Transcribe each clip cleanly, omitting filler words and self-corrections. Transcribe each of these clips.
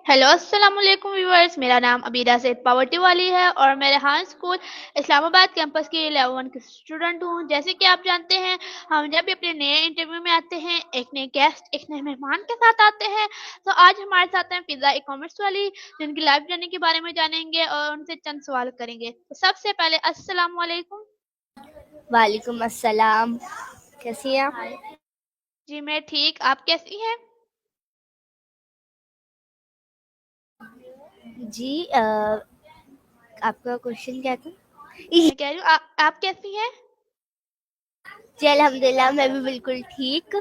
Hello अस्सलाम वालेकुम viewers. मेरा नाम अबीदा सैद पावर्टी वाली है और मैं रेहान स्कूल इस्लामाबाद कैंपस की लेवल 1 की स्टूडेंट हूँ। जैसे कि आप जानते हैं, हम जब भी अपने नए इंटरव्यू में आते हैं, एक नए गेस्ट, एक नए मेहमान के साथ आते हैं। तो आज हमारे साथ हैं फिजा ई कॉमर्स वाली, जिनकी लाइफ जर्नी के बारे में जानेंगे और उनसे चंद सवाल करेंगे। तो सबसे पहले अस्सलाम वालेकुम। वालेकुम अस्सलाम। कैसी हैं आप? जी मैं ठीक, आप कैसी हैं? जी आपका क्वेश्चन क्या था? मैं कह रही हूँ आप कैसी हैं? जी अल्हम्दुलिल्लाह, मैं भी बिल्कुल ठीक।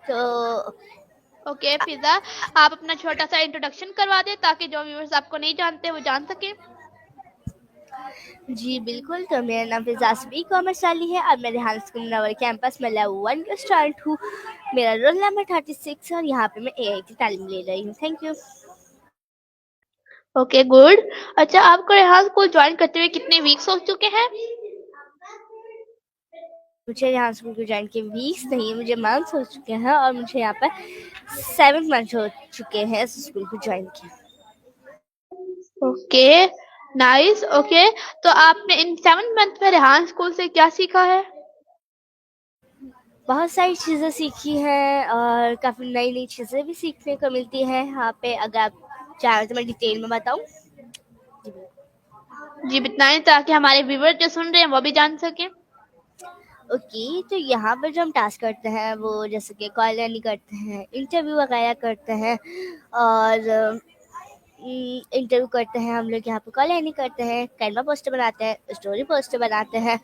तो ओके फिजा, आप अपना छोटा सा इंट्रोडक्शन करवा दें ताकि जो व्यूअर्स आपको नहीं जानते वो जान सके। जी बिल्कुल, तो मेरा नाम फिजासबी कॉमर्स वाली है और मैं रेहान स्कूल नवर कैंपस में लेवल 1 का स्टूडेंट हूँ। मेरा रोल नंबर 36 है और यहाँ पे मैं एआई की तालीम ले रही हूँ। Thank you. Okay good. अच्छा, आपको रेहान स्कूल ज्वाइन करते हुए कितने वीक्स हो चुके हैं? मुझे यहाँ स्कूल को ज्वाइन के वीक्स नहीं, मुझे मंथ्स हो चुके हैं और मुझे यहाँ पर 7 मंथ हो चुके हैं इस स्कूल को ज्वाइन किया। Okay nice. ओके, तो आपने इन 7 मंथ में रेहान स्कूल से क्या सीखा है? बहुत सारी चीज़ें सीखी हैं और काफ़ी नई नई चीज़ें भी सीखने को मिलती हैं यहाँ पे। अगर आप चाहें तो मैं डिटेल में बताऊँ? जी बताएं ताकि हमारे व्यूअर जो सुन रहे हैं वो भी जान सकें। ओके, तो यहाँ पर जो हम टास्क करते हैं वो जैसे कि कॉल यानी करते हैं, इंटरव्यू वगैरह करते हैं और इंटरव्यू करते हैं हम लोग। यहाँ पे कॉल यानी करते हैं, कैनवा पोस्टर बनाते हैं, स्टोरी पोस्टर बनाते हैं।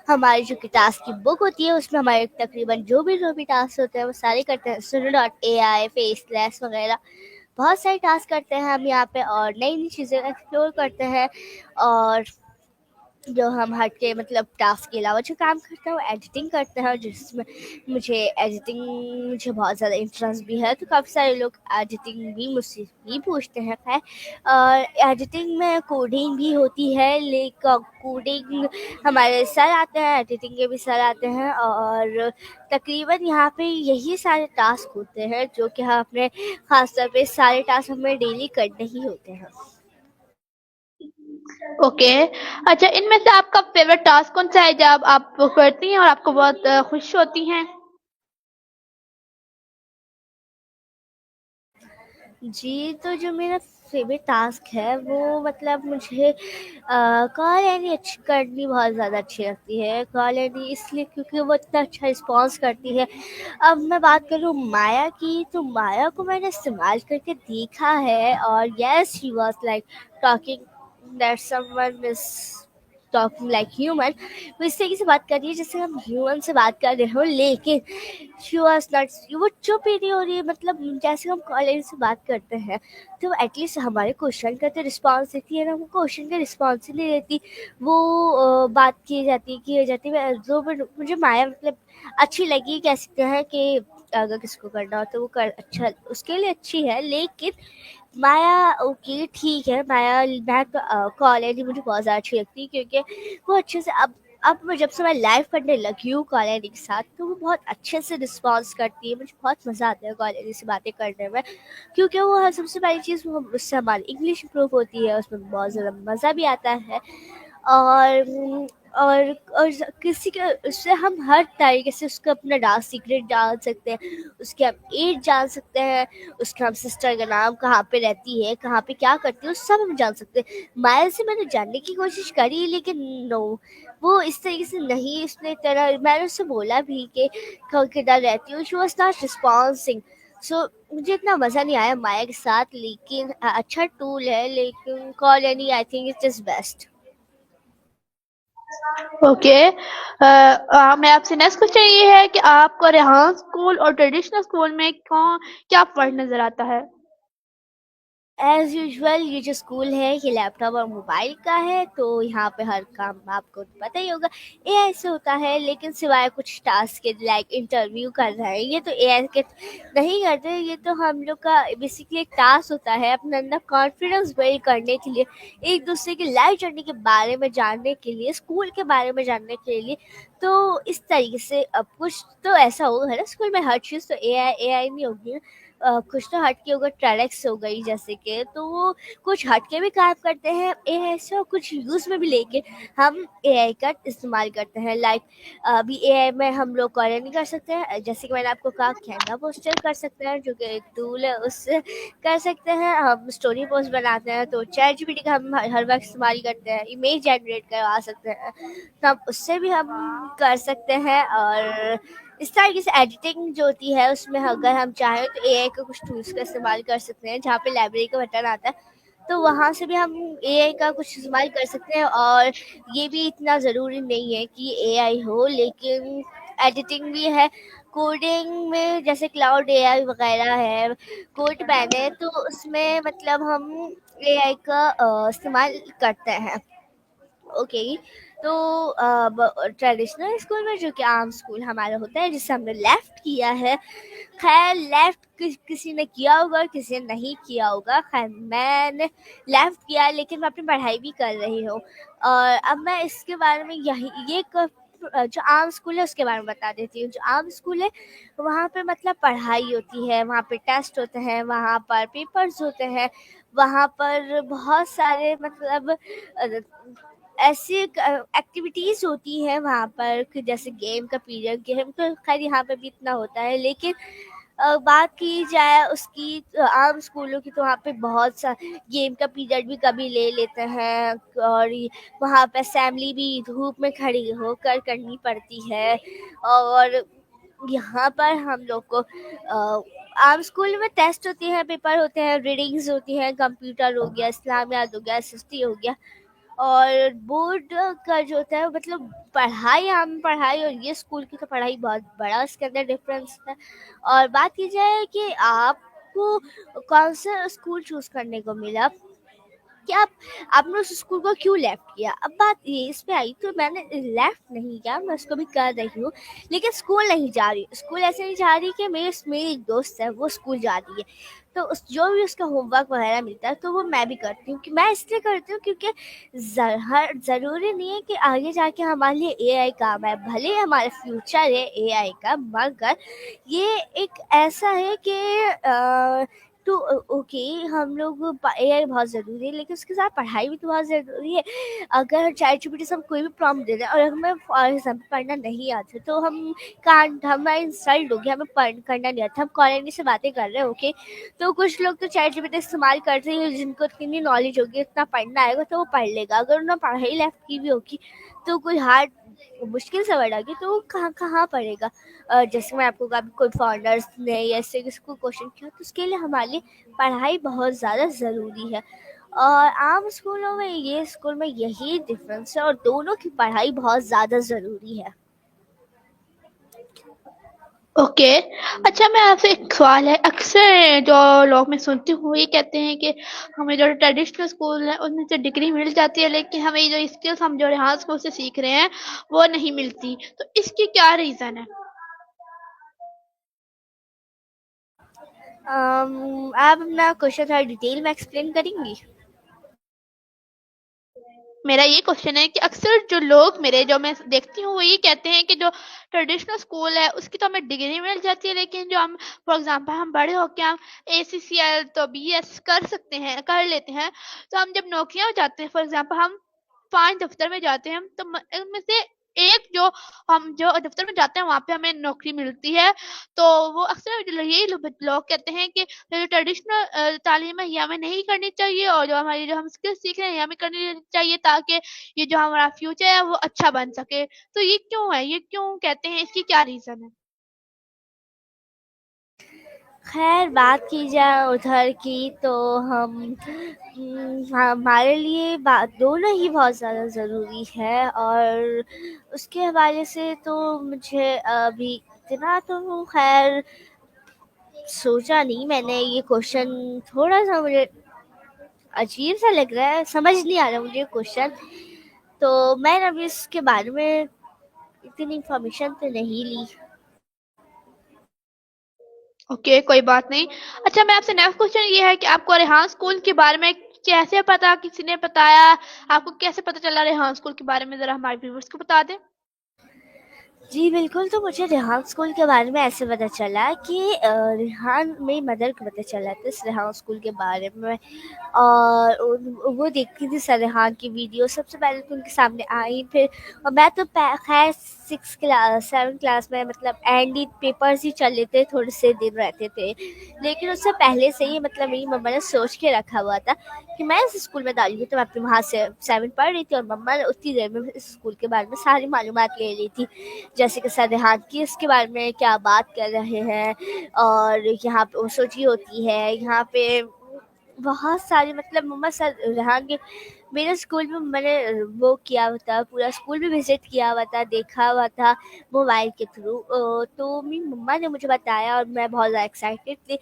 हमारी जो कि टास्क की बुक होती है उसमें हमारे तकरीबन जो भी टास्क होते हैं वो सारे करते हैं। Suno.ai, फेसलेस वगैरह बहुत सारे टास्क करते हैं हम यहाँ पे और नई नई चीज़ें एक्सप्लोर करते हैं। और जो हम हट के मतलब टास्क के अलावा जो काम करते हैं वो एडिटिंग करते हैं, जिसमें मुझे बहुत ज़्यादा इंटरेस्ट भी है। तो काफ़ी सारे लोग एडिटिंग भी मुझसे भी पूछते हैं। खैर, और एडिटिंग में कोडिंग भी होती है, लेकिन कोडिंग हमारे सर आते हैं, एडिटिंग के भी सर आते हैं और तकरीबन यहाँ पे यही सारे टास्क होते हैं जो कि हम अपने ख़ास तौर पे सारे टास्क हमें डेली करने ही होते हैं। ओके। अच्छा, इनमें से आपका फेवरेट टास्क कौन सा है जब आप वो करती हैं और आपको बहुत खुश होती हैं? जी, तो जो मेरा फ़ेवरेट टास्क है वो मतलब मुझे कॉल यानी अच्छी करनी बहुत ज़्यादा अच्छी लगती है। कॉल यानी इसलिए क्योंकि वो इतना अच्छा रिस्पॉन्स करती है। अब मैं बात करूँ माया की, तो माया को मैंने इस्तेमाल करके देखा है और yes she was like talking that someone is talking like human. वो इस तरीके से बात कर रही है जैसे हम ह्यूमन से बात कर रहे हो, लेकिन शी वाज़ नॉट, वो चुप ही नहीं हो रही है। मतलब जैसे हम कॉलेज से बात करते हैं तो एटलीस्ट हमारे क्वेश्चन का तो रिस्पॉन्स देती है ना, वो क्वेश्चन का रिस्पॉन्स ही नहीं देती। वो बात की जाती है जो मुझे माया मतलब अच्छी लगी। कह सकते हैं कि अगर किसको करना हो तो वो कर अच्छा उसके लिए अच्छी है, लेकिन माया ओके ठीक है। माया मैं तो कॉलेज मुझे बहुत ज़्यादा अच्छी लगती है क्योंकि वो अच्छे से अब मैं जब से मैं लाइव करने लगी हूँ कॉलेज के साथ, तो वो बहुत अच्छे से रिस्पॉन्स करती है। मुझे बहुत मज़ा आता है कॉलेज से बातें करने में, क्योंकि वो सबसे पहली चीज़ वो उससे हमारी इंग्लिश इम्प्रूव होती है, उसमें बहुत ज़्यादा मज़ा भी आता है। और और किसी के उससे हम हर तरीके से उसका अपना डार्क सीक्रेट जान सकते हैं, उसकी हम एज जान सकते हैं, उसका हम सिस्टर का नाम, कहाँ पे रहती है, कहाँ पे क्या करती है, वो सब हम जान सकते हैं। माया से मैंने जानने की कोशिश करी, लेकिन नो, वो इस तरीके से नहीं। उसने तरह मैंने उससे बोला भी कि किधर रहती हूँ, शी वॉज नॉट रिस्पॉन्सिंग। सो मुझे इतना मज़ा नहीं आया माया के साथ, लेकिन अच्छा टूल है। लेकिन call any I think it's just best. Okay. मैं आपसे नेक्स्ट क्वेश्चन ये है कि आपको रेहान स्कूल और ट्रेडिशनल स्कूल में कौन क्या फर्क नजर आता है? एज़ यूजुअल ये जो स्कूल है ये लैपटॉप और मोबाइल का है, तो यहाँ पे हर काम आपको तो पता ही होगा एआई से होता है। लेकिन सिवाय कुछ टास्क के लाइक इंटरव्यू कर रहे हैं, ये तो एआई के नहीं करते। ये तो हम लोग का बेसिकली एक टास्क होता है अपने अंदर कॉन्फिडेंस बिल्ड करने के लिए, एक दूसरे की लाइफ जर्नी के बारे में जानने के लिए, स्कूल के बारे में जानने के लिए। तो इस तरीके से अब कुछ तो ऐसा होगा है ना, स्कूल में हर चीज़ तो एआई एआई नहीं होगी। कुछ तो हट के होगा, ट्रेडेक्स हो गई जैसे कि, तो वो कुछ हट के भी काम करते हैं एआई से, और कुछ यूज़ में भी लेके हम एआई का इस्तेमाल करते हैं। लाइक अभी एआई में हम लोग कॉल नहीं कर सकते हैं, जैसे कि मैंने आपको कहा कैनवा पोस्टर कर सकते हैं जो कि एक टूल है, उससे कर सकते हैं। हम स्टोरी पोस्ट बनाते हैं तो चैट जीपीटी का हम हर वक्त इस्तेमाल करते हैं। इमेज जनरेट करवा सकते हैं तो हम उससे भी हम कर सकते हैं। और इस तरीके से एडिटिंग जो होती है उसमें अगर हम चाहें तो एआई का कुछ टूल्स का इस्तेमाल कर सकते हैं, जहाँ पे लाइब्रेरी का बटन आता है तो वहाँ से भी हम एआई का कुछ इस्तेमाल कर सकते हैं। और ये भी इतना ज़रूरी नहीं है कि एआई हो, लेकिन एडिटिंग भी है, कोडिंग में जैसे क्लाउड एआई वगैरह है, कोड पैन है, तो उसमें मतलब हम एआई का इस्तेमाल करते हैं। ओके, तो ट्रेडिशनल स्कूल में जो कि आम स्कूल हमारा होता है जिससे हमने लेफ्ट किया है, खैर लेफ्ट किसी ने किया होगा किसी ने नहीं किया होगा, खैर मैंने लेफ्ट किया है, लेकिन मैं अपनी पढ़ाई भी कर रही हूँ। और अब मैं इसके बारे में यही जो आम स्कूल है उसके बारे में बता देती हूँ। जो आम स्कूल है वहाँ पे मतलब पढ़ाई होती है, वहाँ पे टेस्ट होते हैं, वहाँ पर पेपर्स होते हैं, वहाँ पर बहुत सारे मतलब ऐसी एक्टिविटीज़ होती हैं वहाँ पर कि जैसे गेम का पीरियड, गेम तो खैर यहाँ पे भी इतना होता है, लेकिन बात की जाए उसकी आम स्कूलों की तो वहाँ पे बहुत सा गेम का पीरियड भी कभी ले लेते हैं। और वहाँ पे असेंबली भी धूप में खड़ी होकर करनी पड़ती है। और यहाँ पर हम लोग को आम स्कूल में टेस्ट होती है, पेपर होते हैं, रीडिंग्स होती हैं, कंप्यूटर हो गया, इस्लामियात हो गया, एसएसटी हो गया। और बोर्ड का जो होता है मतलब पढ़ाई, आम पढ़ाई और ये स्कूल की तो पढ़ाई बहुत बड़ा इसके अंदर डिफरेंस है। और बात की जाए कि आपको कौन सा स्कूल चूज करने को मिला कि आपने उस स्कूल को क्यों लेफ्ट किया, अब बात ये इस पे आई तो मैंने लेफ्ट नहीं किया, मैं उसको भी कर रही हूँ, लेकिन स्कूल नहीं जा रही। स्कूल ऐसे नहीं जा रही कि मेरी एक दोस्त है वो स्कूल जा रही है, तो उस जो भी उसका होमवर्क वगैरह मिलता है तो वो मैं भी करती हूँ। कि मैं इसलिए करती हूँ क्योंकि ज़रूरी नहीं है कि आगे जाके हमारे लिए एआई काम है, भले ही हमारा फ्यूचर है एआई का, मगर ये एक ऐसा है कि तो ओके, हम लोग एआई बहुत ज़रूरी है, लेकिन उसके साथ पढ़ाई भी तो बहुत ज़रूरी है। अगर चैट जीपीटी से हम कोई भी प्रॉम्प्ट दे दें और हमें फॉर एग्जाम्पल पढ़ना नहीं आता तो हम कांट, हमें इंसल्ट होगी, हमें पढ़ करना नहीं आता, हम कॉलोनी से बातें कर रहे हैं। ओके, तो कुछ लोग तो चैट जीपीटी इस्तेमाल करते हैं जिनको इतनी नॉलेज होगी, इतना पढ़ना आएगा तो वो पढ़ लेगा। अगर उन्होंने पढ़ाई लेफ्ट की भी होगी तो कोई हार्ड मुश्किल से वर्ड आ गई तो वो कहाँ कहाँ पढ़ेगा। जैसे मैं आपको कहा कोई फाउंडर्स ने या ऐसे किसी को क्वेश्चन किया तो उसके लिए हमारे लिए पढ़ाई बहुत ज़्यादा ज़रूरी है। और आम स्कूलों में ये स्कूल में यही डिफरेंस है, और दोनों की पढ़ाई बहुत ज़्यादा ज़रूरी है। ओके। अच्छा, मैं आपसे एक सवाल है, अक्सर जो लोग मैं सुनती हूँ ये कहते हैं कि हमें जो ट्रेडिशनल स्कूल है उनमें से डिग्री मिल जाती है, लेकिन हमें जो स्किल्स हम जो यहाँ स्कूल से सीख रहे हैं वो नहीं मिलती, तो इसकी क्या रीज़न है? आप अपना क्वेश्चन थोड़ा डिटेल में एक्सप्लेन करेंगी? मेरा ये क्वेश्चन है कि अक्सर जो लोग मेरे जो मैं देखती हूँ वो ये कहते हैं कि जो ट्रेडिशनल स्कूल है उसकी तो हमें डिग्री मिल जाती है, लेकिन जो हम फॉर एग्जांपल हम बड़े होके हम एसीसीएल तो बीएस कर सकते हैं, कर लेते हैं, तो हम जब नौकरियां में जाते हैं, फॉर एग्जांपल हम 5 दफ्तर में जाते हैं, तो उनमें से एक जो हम जो दफ्तर में जाते हैं वहाँ पे हमें नौकरी मिलती है, तो वो अक्सर यही लोग कहते हैं कि जो ट्रेडिशनल तालीम है ये हमें नहीं करनी चाहिए, और जो हमारी जो हम स्किल्स सीख रहे हैं ये हमें करनी चाहिए, ताकि ये जो हमारा फ्यूचर है वो अच्छा बन सके। तो ये क्यों है, ये क्यों कहते हैं, इसकी क्या रीज़न है? खैर बात की जाए उधर की तो हमारे लिए बात दोनों ही बहुत ज़्यादा ज़रूरी है। और उसके हवाले से तो मुझे अभी इतना तो खैर सोचा नहीं मैंने, ये क्वेश्चन थोड़ा सा मुझे अजीब सा लग रहा है, समझ नहीं आ रहा मुझे क्वेश्चन, तो मैंने अभी इसके बारे में इतनी इंफॉर्मेशन तो नहीं ली। ओके, कोई बात नहीं। अच्छा, मैं आपसे नेक्स्ट क्वेश्चन ये है कि आपको रेहान स्कूल के बारे में कैसे पता, किसी ने बताया, आपको कैसे पता चला रेहान स्कूल के बारे में, ज़रा हमारे व्यूअर्स को बता दें? जी, बिल्कुल, तो मुझे रेहान स्कूल के बारे में ऐसे पता चला कि रेहान मेरी मदर को पता चला था इस रेहान स्कूल के बारे में। और वो देखती थी सरहान की वीडियो, सबसे पहले तो उनके सामने आई, फिर और मैं तो खैर 7 क्लास में, मतलब एंड ही पेपर्स ही चल रहे थे, थोड़े से दिन रहते थे, लेकिन उससे पहले से ही मतलब मेरी मम्मा ने सोच के रखा हुआ था कि मैं इस स्कूल में डालूंगी। तो मैं अपने वहाँ से 7 पढ़ रही थी और मम्मा ने उतनी देर में इस स्कूल के बारे में सारी मालूमात ले ली थी, जैसे कि सरहान की इसके बारे में क्या बात कर रहे हैं, और यहाँ पे ओसोजी होती है, यहाँ पे बहुत सारी, मतलब मम्मा सर रेहान के मेरे स्कूल में मैंने वो किया हुआ था, पूरा स्कूल भी विजिट किया हुआ था, देखा हुआ था मोबाइल के थ्रू। तो मेरी मम्मा ने मुझे बताया और मैं बहुत ज़्यादा एक्साइटेड थी,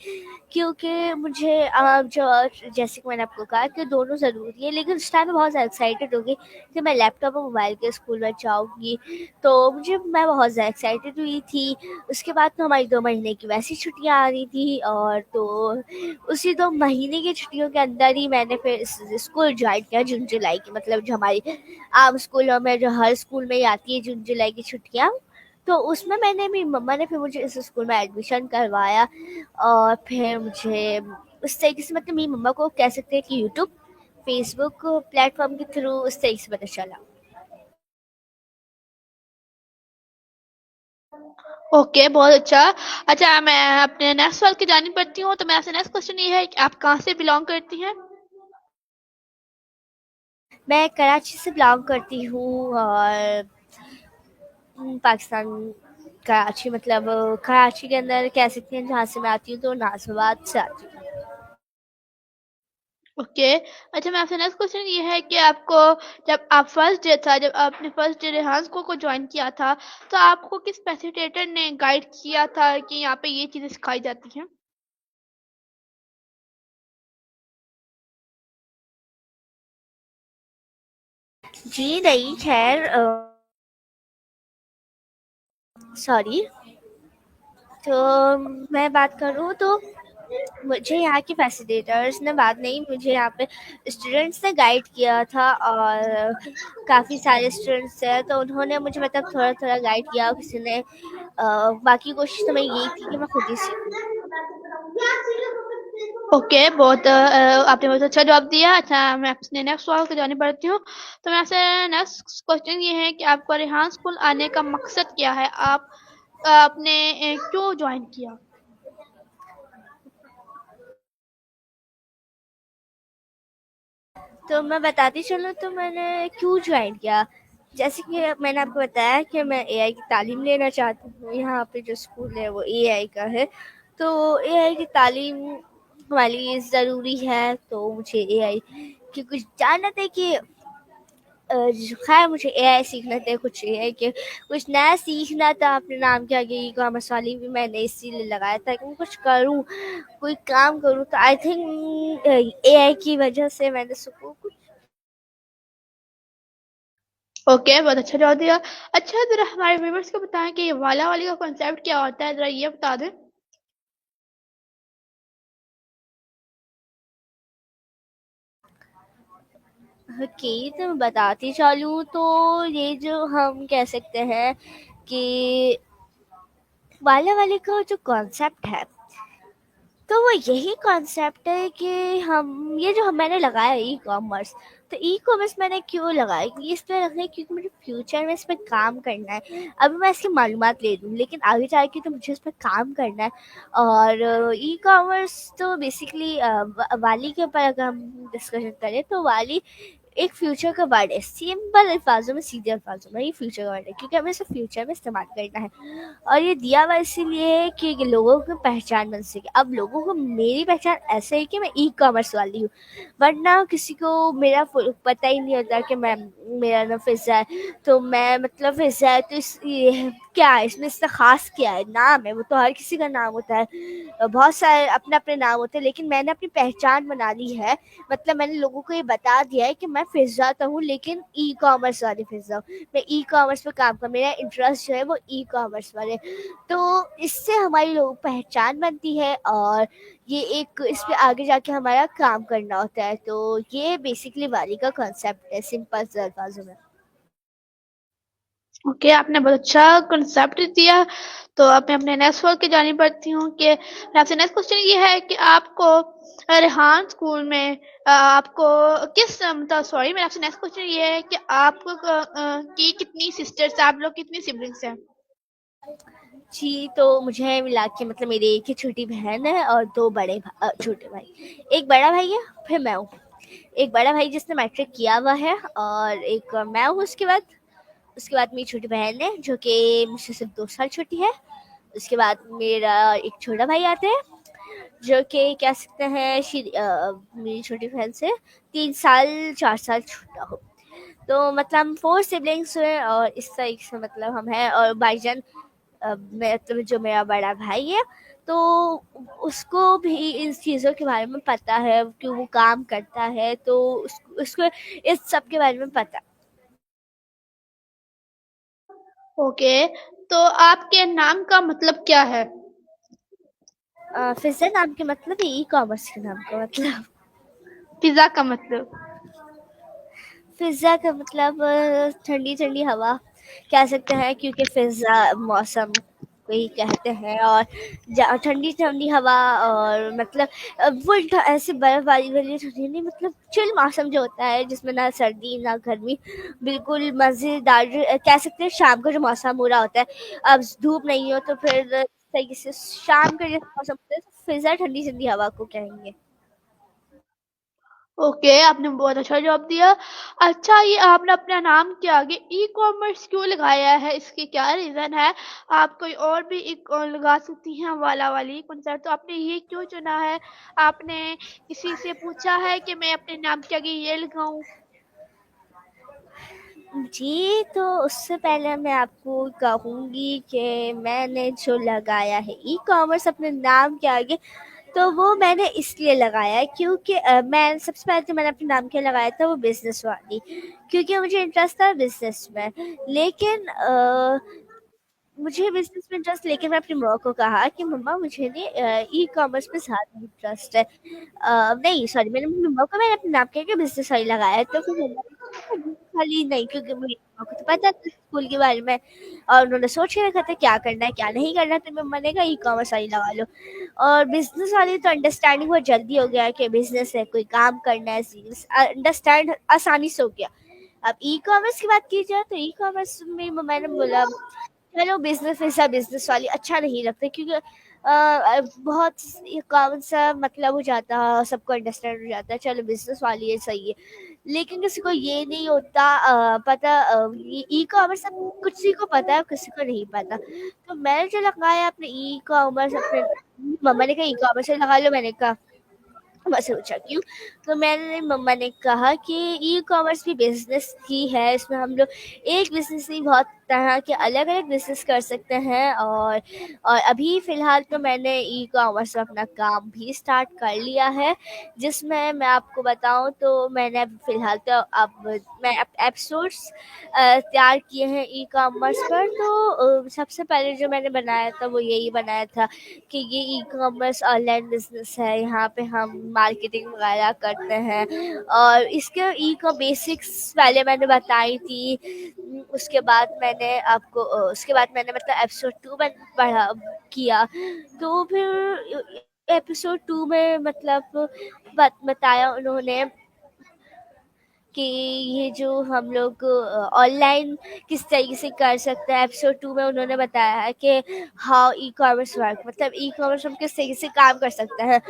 क्योंकि मुझे जो जैसे कि मैंने आपको कहा कि दोनों ज़रूरी है, लेकिन उस टाइम में बहुत ज़्यादा एक्साइटेड हो गई कि मैं लैपटॉप और मोबाइल के स्कूल में जाऊँगी। तो मैं बहुत ज़्यादा एक्साइटेड हुई थी। उसके बाद तो हमारी 2 महीने की वैसी छुट्टियाँ आ रही थी, और तो उसी 2 महीने की छुट्टियों के अंदर ही मैंने फिर स्कूल ज्वाइन किया, जून जुलाई की, मतलब जो हमारी आम स्कूलों में जो हर स्कूल में ही आती है जून जुलाई की छुट्टियाँ। तो उसमें मैंने मेरी मम्मा ने फिर मुझे इस स्कूल में एडमिशन करवाया, और फिर मुझे उस तरीके से, मतलब मेरी मम्मा को कह सकते हैं कि यूट्यूब, फेसबुक प्लेटफॉर्म के थ्रू उस तरीके से पता चला। ओके, बहुत अच्छा। अच्छा, मैं अपने नेक्स्ट सवाल की जानी पड़ती हूँ, तो मेरा आपसे नेक्स्ट क्वेश्चन ये है कि आप कहाँ से बिलोंग करती हैं? मैं कराची से बिलोंग करती हूँ, और पाकिस्तान, कराची, मतलब कराची के अंदर कह सकते हैं जहाँ से मैं आती हूँ, तो नाज़िबाद से आती हूँ। ओके। अच्छा, मैं आपसे नेक्स्ट क्वेश्चन ये है कि आपको, जब आपने फर्स्ट डे रेहान स्कूल को ज्वाइन किया था, तो आपको किस फैसिलिटेटर ने गाइड किया था कि यहाँ पे ये चीज़ें सिखाई जाती हैं? जी नहीं, खैर सॉरी। तो मैं बात करूँ तो मुझे यहाँ के फैसिलिटेटर्स ने बात नहीं, मुझे यहाँ पे स्टूडेंट्स ने गाइड किया था, और काफ़ी सारे स्टूडेंट्स हैं तो उन्होंने मुझे मतलब थोड़ा थोड़ा गाइड किया, और किसी ने बाकी कोशिश तो मेरी यही थी कि मैं खुद ही सीखूँ। ओके, आपने बहुत अच्छा जवाब दिया। अच्छा, मैं अपने नेक्स्ट सवाल की जानी बढ़ती हूँ। तो मैं आपसे नेक्स्ट क्वेश्चन ये है कि आपको रेहान स्कूल आने का मकसद क्या है? आपने क्यों ज्वाइन किया? तो मैं बताती चलूँ तो मैंने क्यों ज्वाइन किया। जैसे कि मैंने आपको बताया कि मैं एआई की तालीम लेना चाहती हूँ, यहाँ पे जो स्कूल है वो एआई का है, तो एआई की तालीम हमारे लिए ज़रूरी है, तो मुझे एआई की कुछ जानना था कि खैर मुझे एआई सीखना था, कुछ एआई के कुछ नया सीखना था। अपने नाम के आगे ई कॉमर्स वाली भी मैंने इसीलिए लगाया था कि मैं कुछ करूँ, कोई काम करूँ, तो आई थिंक एआई की वजह से मैंने सुकून। ओके, बहुत अच्छा जवाब दिया। अच्छा, ज़रा हमारे व्यूअर्स को बताएँ कि ये वाला वाली का कॉन्सेप्ट क्या होता है? ज़रा ये बता दें। ओके, तो मैं बताती चलूँ तो ये जो हम कह सकते हैं कि वाला वाले का जो कॉन्सेप्ट है, तो वो यही कॉन्सेप्ट है कि हम ये जो मैंने लगाया ई कॉमर्स, तो ई कॉमर्स मैंने क्यों लगाया, ये इसलिए लगाया क्योंकि मुझे फ्यूचर में इस पर काम करना है। अभी मैं इसकी मालूमात ले लूँ, लेकिन आगे जाके तो मुझे इस पर काम करना है। और ई कॉमर्स तो बेसिकली वाली के ऊपर अगर हम डिस्कशन करें तो वाली एक फ्यूचर का वर्ड है, सिंपल अल्फाजों में, सीधे अल्फाजों में, ये फ्यूचर का वर्ड है क्योंकि हमें इसे फ्यूचर में इस्तेमाल करना है। और ये दिया हुआ इसीलिए है कि लोगों की पहचान बन सके। अब लोगों को मेरी पहचान ऐसे है कि मैं ई कॉमर्स वाली हूँ, वरना किसी को मेरा पता ही नहीं होता कि मैं, मेरा नाम फिजा है, तो मैं मतलब फिजा है तो ये क्या है इसमें, इसका खास क्या है, नाम है, वो तो हर किसी का नाम होता है, बहुत सारे अपने अपने नाम होते हैं, लेकिन मैंने अपनी पहचान बना ली है। मतलब मैंने लोगों को ये बता दिया है कि मैं फिजा तो हूँ, लेकिन ई कॉमर्स वाली फिजा हूँ, मैं ई कॉमर्स पे काम कर, मेरा इंटरेस्ट जो है वो ई कॉमर्स वाले। तो इससे हमारी लोग पहचान बनती है, और ये एक इस पे आगे जाके हमारा काम करना होता है। तो ये बेसिकली वाली का कॉन्सेप्ट है, सिंपल से अल्फाजों में। ओके, आपने बहुत अच्छा कंसेप्ट दिया। तो अब मैं अपने नेक्स्ट वर्क की जानी पड़ती हूँ कि मेरा आपसे नेक्स्ट क्वेश्चन ये है कि आपको रेहान स्कूल में आपको किस मतलब सॉरी मेरा आपसे नेक्स्ट क्वेश्चन ये है कि आपको की कितनी सिस्टर्स आप लोग कितनी सिबलिंग्स हैं? जी, तो मुझे मिला के मतलब मेरी एक ही छोटी बहन है और 2 छोटे भाई। एक बड़ा भाई है, फिर मैं हूँ। एक बड़ा भाई जिसने मैट्रिक किया हुआ है और एक मैं हूँ उसके बाद मेरी छोटी बहन है जो कि मुझसे सिर्फ़ 2 साल छोटी है। उसके बाद मेरा एक छोटा भाई आता है जो कि कह सकते हैं मेरी छोटी बहन से 3 साल 4 साल छोटा हो। तो मतलब हम 4 सिबलिंग्स हैं और इस तरीके से मतलब हम हैं और भाईजान मतलब जो मेरा बड़ा भाई है तो उसको भी इन चीज़ों के बारे में पता है कि वो काम करता है तो उसको इस सब के बारे में पता है। ओके, तो आपके नाम का मतलब क्या है? फिज़ा नाम के मतलब ई-कॉमर्स के नाम का मतलब पिज़्ज़ा का मतलब? फिज़ा का मतलब ठंडी-ठंडी हवा कह सकते हैं क्योंकि फिज़ा मौसम को ही कहते हैं और ठंडी-ठंडी हवा और मतलब वो ऐसे बर्फ़बारी वाली ठंडी नहीं मतलब चिल मौसम जो होता है जिसमें ना सर्दी ना गर्मी बिल्कुल मज़ेदार कह सकते हैं शाम का जो मौसम हो रहा होता है, अब धूप नहीं हो तो फिर इस तरीके से शाम का जैसा मौसम होता है तो फिज़ा ठंडी-ठंडी हवा को कहेंगे। ओके, आपने बहुत अच्छा जवाब दिया। अच्छा, ये आपने अपना नाम के आगे ई-कॉमर्स क्यों लगाया है? इसकी क्या रीज़न है? आप कोई और भी एक लगा सकती हैं वाला वाली कॉन्सेप्ट, तो आपने ये क्यों चुना है? आपने किसी से पूछा है कि मैं अपने नाम के आगे ये लगाऊँ? जी, तो उससे पहले मैं आपको कहूँगी कि मैंने जो लगाया है ई-कॉमर्स अपने नाम के आगे, तो वो मैंने इसलिए लगाया है क्योंकि मैं सबसे पहले तो मैंने अपने नाम के लगाया था वो बिज़नेस वाली, क्योंकि मुझे इंटरेस्ट था बिज़नेस में। लेकिन मुझे बिज़नेस में इंटरेस्ट लेके मैं अपनी मम्मा को कहा कि मम्मा मुझे ने ई-कॉमर्स में ज़्यादा इंटरेस्ट है। नहीं सॉरी मैंने अपने नाम के बिज़नेस वाली लगाया है तो फिर मम्मा ने कहा बिज़नेस वाली नहीं क्योंकि मेरी मम्मा को तो पता था स्कूल के बारे में और उन्होंने सोच के रखा था क्या करना है, क्या नहीं करना है तो मम्मा ने कहा ई-कॉमर्स वाली लगा लो। और बिज़नेस वाली तो अंडरस्टैंडिंग बहुत जल्दी हो गया कि बिज़नेस है, कोई काम करना है, सीरियस अंडरस्टैंड आसानी से हो गया। अब ई-कॉमर्स की बात की जाए तो ई-कॉमर्स में मम्मा ने बोला चलो बिज़नेस ऐसा बिज़नेस वाली अच्छा नहीं लगता क्योंकि बहुत ये कॉमन सा मतलब हो जाता है सबको अंडरस्टैंड हो जाता है चलो बिज़नेस वाली ये सही है। लेकिन किसी को ये नहीं होता पता ये ई-कॉमर्स अब किसी को पता है किसी को नहीं पता। तो मैंने जो लगाया अपने ई-कॉमर्स अपने मम्मा ने कहा ई-कॉमर्स से लगा लो मैंने कहा मम्मा से पूछा क्यों? तो मैंने मम्मा ने कहा कि ई-कॉमर्स भी बिज़नेस ही है, इसमें हम लोग एक बिज़नेस नहीं बहुत तरह के अलग-अलग बिज़नेस कर सकते हैं और अभी फ़िलहाल तो मैंने ई-कॉमर्स में अपना काम भी स्टार्ट कर लिया है, जिसमें मैं आपको बताऊँ तो मैंने अभी फ़िलहाल तो अब मैं एपिसोड्स तैयार किए हैं ई-कॉमर्स पर तो सबसे पहले जो मैंने बनाया था वो यही बनाया था कि ये ई-कॉमर्स ऑनलाइन बिज़नेस है, यहाँ पे हम मार्केटिंग वगैरह करते हैं और इसके ई-कॉम बेसिक्स पहले मैंने बताई थी। उसके बाद मैंने मतलब एपिसोड 2 में पढ़ा किया, तो फिर एपिसोड 2 में मतलब बताया उन्होंने कि ये जो हम लोग ऑनलाइन किस तरीके से कर सकते हैं एपिसोड 2 में उन्होंने बताया है कि हाउ ई कॉमर्स वर्क मतलब ई कॉमर्स हम किस तरीके से काम कर सकते हैं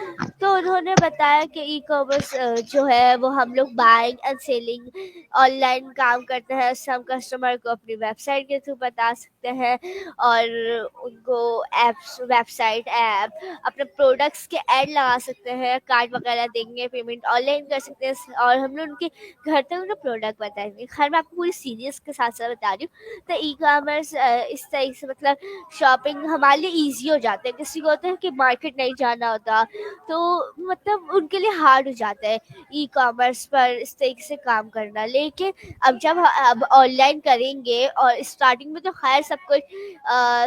तो उन्होंने बताया कि ई कॉमर्स जो है वो हम लोग बाइंग एंड सेलिंग ऑनलाइन काम करते हैं उससे हम कस्टमर को अपनी वेबसाइट के थ्रू बता सकते हैं और उनको एप्स वेबसाइट ऐप अपने प्रोडक्ट्स के ऐड लगा सकते हैं कार्ड वगैरह देंगे पेमेंट ऑनलाइन कर सकते हैं और हम लोग उनके घर तक उन्हें प्रोडक्ट बताएँगे। खैर मैं आपको पूरी सीरीज़ के साथ-साथ बता रही हूँ। तो ई-कॉमर्स इस तरीके से मतलब शॉपिंग हमारे लिए ईज़ी हो जाता है। किसी को होता है कि मार्केट नहीं जाना होता, तो मतलब उनके लिए हार्ड हो जाता है ई-कॉमर्स पर इस तरीके से काम करना। लेकिन अब ऑनलाइन करेंगे और स्टार्टिंग में तो ख़ैर सब कुछ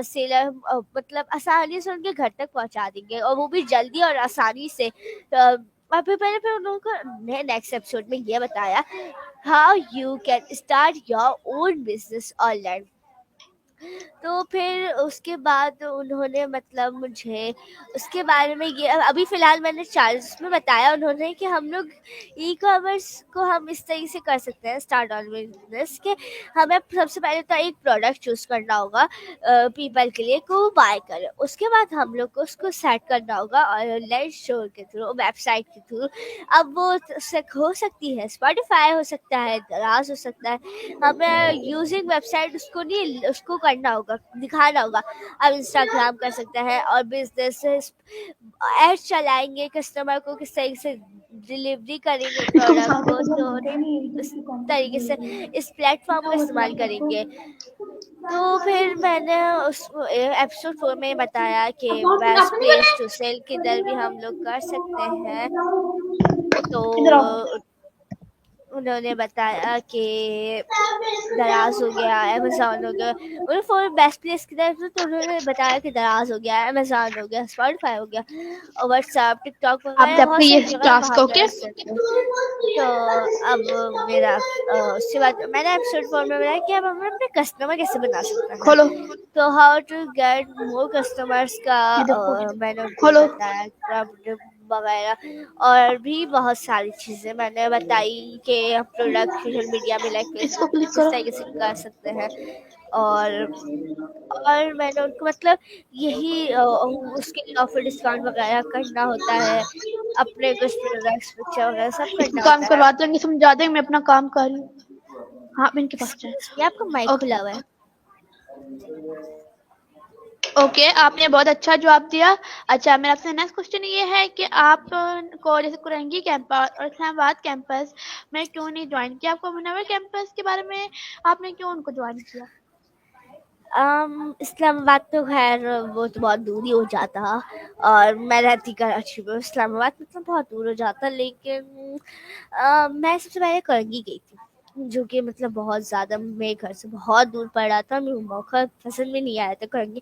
सेलर मतलब आसानी से उनके घर तक पहुँचा देंगे और वो भी जल्दी और आसानी से। और फिर उन लोगों को ने नेक्स्ट एपिसोड में ये बताया how you can start your own business online तो फिर उसके बाद उन्होंने मतलब मुझे उसके बारे में ये अभी फ़िलहाल मैंने चार्जेस में बताया उन्होंने कि हम लोग ई-कॉमर्स को हम इस तरीके से कर सकते हैं स्टार्ट ऑन बिज़नेस कि हमें सबसे पहले तो एक प्रोडक्ट चूज़ करना होगा पीपल के लिए को बाय करें। उसके बाद हम लोग को उसको सेट करना होगा ऑनलाइन स्टोर के थ्रू, वेबसाइट के थ्रू। अब वो हो सकती है स्पॉटिफ़ाई, हो सकता है दराज़, हो सकता है हमें यूजिंग वेबसाइट उसको नहीं उसको करना होगा, दिखाना होगा। अब इंस्टाग्राम कर सकते हैं और बिज़नेसेस एड चलाएँगे, कस्टमर को किस तरीके से डिलीवरी करेंगे इसको भी प्रोडक्ट साथ में को, करना तो पड़ता है नहीं उस किसी काम तरीके से में इस प्लेटफ़ॉर्म क्या का वर्क इस्तेमाल लाइक आपको करेंगे। तो फिर मैंने उस एपिसोड 4 में बताया कि अकाउंट बेस्ट आपने नहीं प्लेस टू सेल किधर भी हम लोग कर सकते हैं। तो बनाया इधर आओ उन्होंने बताया कि दराज़ हो गया, अमेज़न हो गया। उन्होंने फॉर बेस्ट प्लेस किधर तो उन्होंने बताया कि दराज़ हो गया, अमेज़न हो गया, स्पॉटिफ़ाई हो गया और व्हाट्सएप, टिकटॉक वगैरह आपने बहुत अपनी ये सारी जगह है टास्क वहाँ ओके कर सकते हैं। तो अब मेरा उसके बाद मैंने एपिसोड 4 में बताया कि अब हम अपने कस्टमर कैसे बना सकते हैं। खोलो तो how to get more customers का ये देखो मैंने उनको खोलो बताया प्रॉडक्ट वगैरह और भी बहुत सारी चीज़ें मैंने बताई कि आप प्रोडक्ट सोशल मीडिया में लाइक इसको फेसबुक पे क्लिक किस करो तरीके से कर सकते हैं। और मैंने उनको मतलब यही उसके लिए ऑफर डिस्काउंट वगैरह करना होता है, अपने कुछ प्रोडक्ट्स पिक्चर वगैरह सब इसको करना काम होता है। करवाते हैं समझा देंगे मैं अपना काम कर रही हूँ हाँ आप इनके पास जाए एक्सक्यूज मी, आपका माइक खुला हुआ ओके है। ओके आपने बहुत अच्छा जवाब दिया। अच्छा मेरा आपसे नेक्स्ट क्वेश्चन ये है कि आप को जैसे कुरंगी कैंपस और इस्लामाबाद कैंपस में क्यों नहीं ज्वाइन किया, आपको मुनव्वर कैंपस के बारे में आपने क्यों उनको ज्वाइन किया? इस्लामाबाद तो खैर वो तो बहुत दूर ही हो जाता और मैं रहती कराची में, इस्लामाबाद मतलब बहुत दूर हो जाता, लेकिन मैं सबसे पहले करंगी गई थी जो कि मतलब बहुत ज़्यादा मेरे घर से बहुत दूर पड़ रहा था। मेरे मौका पसंद भी नहीं आया था करंगी।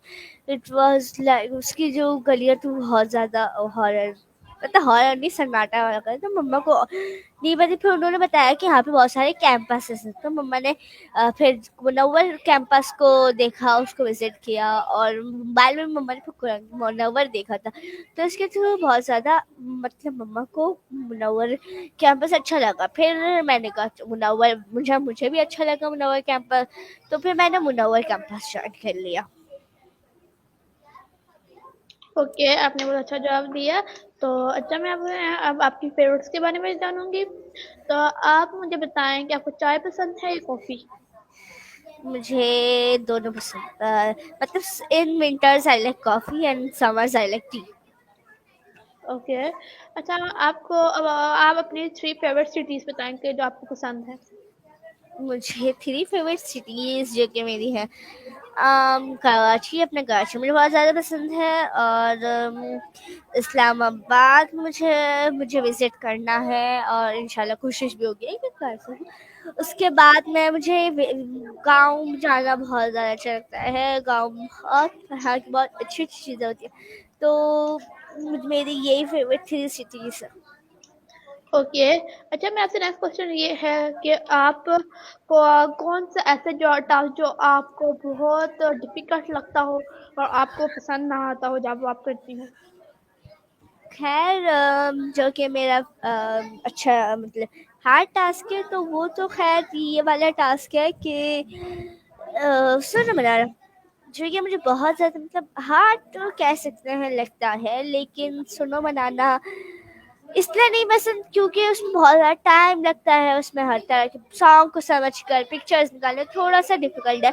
इट वाज लाइक उसकी जो गलियाँ थी बहुत ज़्यादा हॉरर, मतलब हॉरर नहीं सन्नाटा वाला था। तो मम्मा को नहीं पता, फिर उन्होंने बताया कि यहाँ पे बहुत सारे कैंपसेस हैं। तो मम्मा ने फिर मुनव्वर कैंपस को देखा, उसको विज़िट किया और मोबाइल में मम्मा ने फिर मुनव्वर देखा था। तो इसके थ्रू बहुत ज़्यादा मतलब मम्मा को मुनव्वर कैंपस अच्छा लगा। फिर मैंने कहा मुनव्वर मुझे भी अच्छा लगा मुनव्वर कैंपस, तो फिर मैंने मुनव्वर कैंपस ज्वाइन कर लिया। ओके आपने बहुत अच्छा जवाब दिया। तो अच्छा मैं अब आपकी फेवरेट्स के बारे में जानूंगी। तो आप मुझे बताएं कि आपको चाय पसंद है या कॉफ़ी? मुझे दोनों पसंद मतलब in winters I like coffee and summers I like T. Okay अच्छा आपको अब आप अपनी 3 फेवरेट सिटीज़ बताएंगे जो आपको पसंद है। मुझे 3 फेवरेट सिटीज़ जो कि मेरी है कराची, अपना कराची मुझे बहुत ज़्यादा पसंद है और इस्लामाबाद मुझे मुझे विज़िट करना है और इंशाल्लाह कोशिश भी होगी कि कर सकूँ। उसके बाद में मुझे गांव जाना बहुत ज़्यादा अच्छा लगता है। गांव बहुत यहाँ की बहुत अच्छी-अच्छी चीज़ें होती हैं। तो मेरी यही फेवरेट 3 सिटीज़ है। ओके अच्छा मैं आपसे नेक्स्ट क्वेश्चन ये है कि आप को कौन सा ऐसा जो टास्क जो आपको बहुत डिफिकल्ट लगता हो और आपको पसंद ना आता हो जब आप करती हो? खैर जो कि मेरा अच्छा मतलब हार्ड टास्क है तो वो तो खैर ये वाला टास्क है कि सुनो बनाना, जो कि मुझे बहुत ज़्यादा मतलब हार्ड तो कह सकते हैं लगता है, लेकिन सुनो बनाना इसलिए नहीं पसंद क्योंकि उसमें बहुत ज़्यादा टाइम लगता है। उसमें हर तरह के सॉन्ग को समझ कर पिक्चर्स निकालना थोड़ा सा डिफिकल्ट है।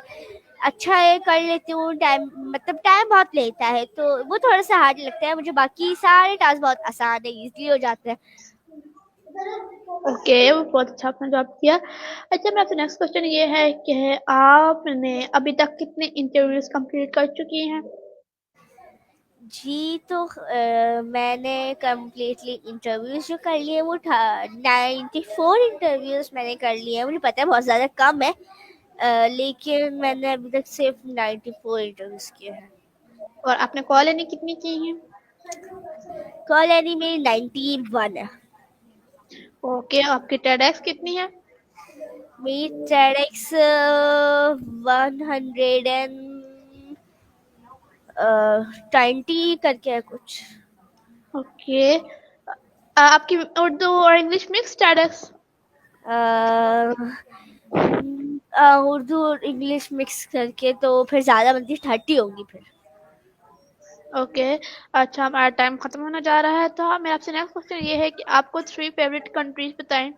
अच्छा है कर लेती हूँ, टाइम मतलब टाइम बहुत लेता है तो वो थोड़ा सा हार्ड लगता है मुझे। बाकी सारे टास्क बहुत आसान है, इजली हो जाते हैं। ओके वो बहुत अच्छा आपने जवाब किया। अच्छा मैं आपसे नेक्स्ट क्वेश्चन ये है कि आपने अभी तक कितने इंटरव्यूज कंप्लीट कर चुकी हैं? जी तो मैंने कम्प्लीटली इंटरव्यूज़ जो कर लिए वो 94 इंटरव्यूज़ मैंने कर लिए हैं। मुझे पता है बहुत ज़्यादा कम है, लेकिन मैंने अभी तक सिर्फ 94 इंटरव्यूज़ किए हैं। और आपने कॉल यानी कितनी की हैं? कॉल यानी मेरी 91 है। ओके आपकी टेडेक्स कितनी है? मेरी TEDx 100 20 करके है कुछ। ओके। आपकी उर्दू और इंग्लिश मिक्स स्टेटस? उर्दू और इंग्लिश मिक्स करके तो फिर ज़्यादा बनती 30 होगी फिर। ओके। अच्छा, हमारा टाइम खत्म होने जा रहा है, तो मेरा आपसे नेक्स्ट क्वेश्चन ये है कि आपको 3 फेवरेट कंट्रीज बताएं।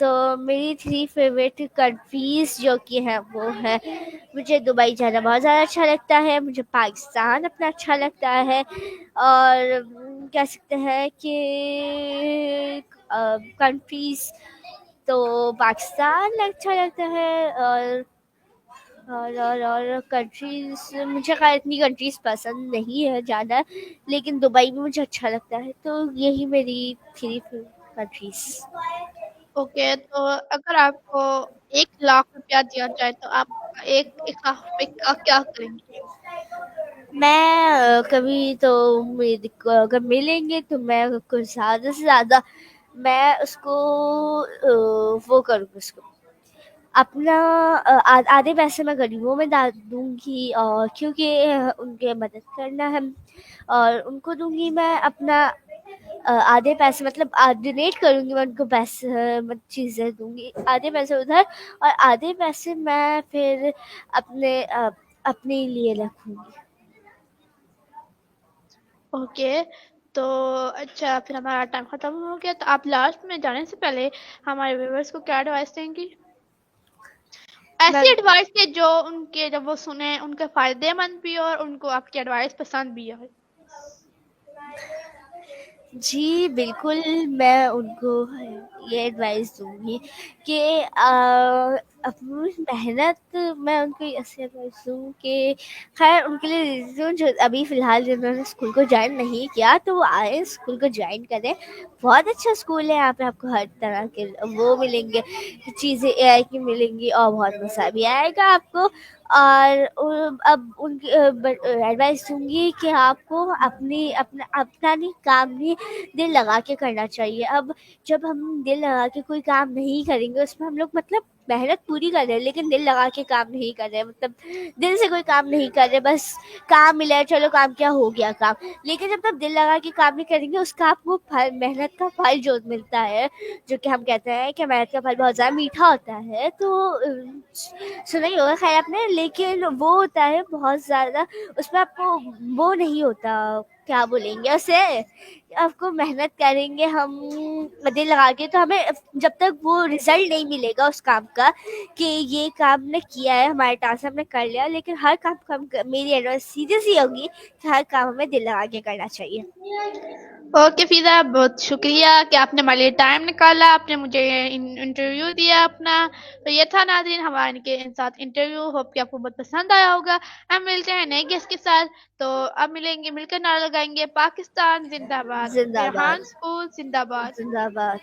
तो मेरी 3 फेवरेट कंट्रीज जो कि हैं वो है, मुझे दुबई जाना बहुत ज़्यादा अच्छा लगता है, मुझे पाकिस्तान अपना अच्छा लगता है, और कह सकते हैं कि कंट्रीज तो पाकिस्तान अच्छा लगता है, और कंट्रीज मुझे खैर इतनी कंट्रीज पसंद नहीं है ज़्यादा, लेकिन दुबई भी मुझे अच्छा लगता है, तो यही मेरी 3 कंट्रीज। ओके, तो अगर आपको 1 लाख रुपया दिया जाए तो आप एक लाख रुपए का क्या करेंगे? मैं कभी तो मेरे को अगर मिलेंगे तो मैं कुछ ज़्यादा से ज़्यादा मैं उसको वो करूँगी, उसको अपना आधे पैसे मैं गरीबों में डाल दूंगी, और क्योंकि उनके मदद करना है, और उनको दूंगी मैं अपना आधे पैसे, मतलब डोनेट करूंगी मैं उनको पैसे, चीज़ें दूंगी, आधे पैसे उधर और आधे पैसे मैं फिर अपने लिए रखूंगी। ओके, तो अच्छा, फिर हमारा टाइम खत्म हो गया, तो आप लास्ट में जाने से पहले हमारे व्यूअर्स को क्या एडवाइस देंगी? मैं ऐसी एडवाइस के जो उनके जब वो सुने उनके फायदेमंद भी हो और उनको आपकी एडवाइस पसंद भी आए। जी, बिल्कुल, मैं उनको ये एडवाइस दूँगी कि अपनी मेहनत, मैं उनको ऐसे एडवाइस दूँ कि खैर उनके लिए रीज़न जो अभी फ़िलहाल जिन्होंने स्कूल को जॉइन नहीं किया, तो वो आएँ, स्कूल को जॉइन करें। बहुत अच्छा स्कूल है, यहाँ पे आपको हर तरह के वो मिलेंगे, चीज़ें एआई की मिलेंगी, और बहुत मज़ा भी आएगा आपको। और अब उनकी एडवाइस दूँगी कि आपको अपना नहीं, काम नहीं, दिल लगा के करना चाहिए। अब जब हम दिल लगा के कोई काम नहीं करेंगे, उसमें हम लोग मतलब मेहनत पूरी कर रहे हैं लेकिन दिल लगा के काम नहीं कर रहे हैं, मतलब दिल से कोई काम नहीं कर रहे, बस काम मिला है, चलो काम क्या हो गया काम। लेकिन जब तक दिल लगा के काम नहीं करेंगे, उसका आपको फल, मेहनत का फल जो मिलता है, जो कि हम कहते हैं कि मेहनत का फल बहुत ज़्यादा मीठा होता है, तो सुना ही होगा खैर आपने, लेकिन वो होता है बहुत ज़्यादा, उसमें आपको वो नहीं होता, क्या बोलेंगे उसे, आपको मेहनत करेंगे हम दिल लगा के, तो हमें जब तक वो रिजल्ट नहीं मिलेगा उस काम का कि ये काम ने किया है, हमारे टास्क हमने कर लिया, लेकिन हर काम को मेरी एडवाइस सीधे सी होगी कि हर काम हमें दिल लगा के करना चाहिए। ओके फिजा, बहुत शुक्रिया कि आपने हमारे लिए टाइम निकाला, आपने मुझे इंटरव्यू दिया अपना। तो ये था नाज़रीन हमारा इनके साथ इंटरव्यू, होप कि आपको बहुत पसंद आया होगा। हम मिलते हैं नए गेस्ट के साथ, तो अब मिलेंगे, मिलकर नारा लगाएंगे, पाकिस्तान जिंदाबाद, जिंदाबाद। रेहान स्कूल जिंदाबाद। जिंदाबाद।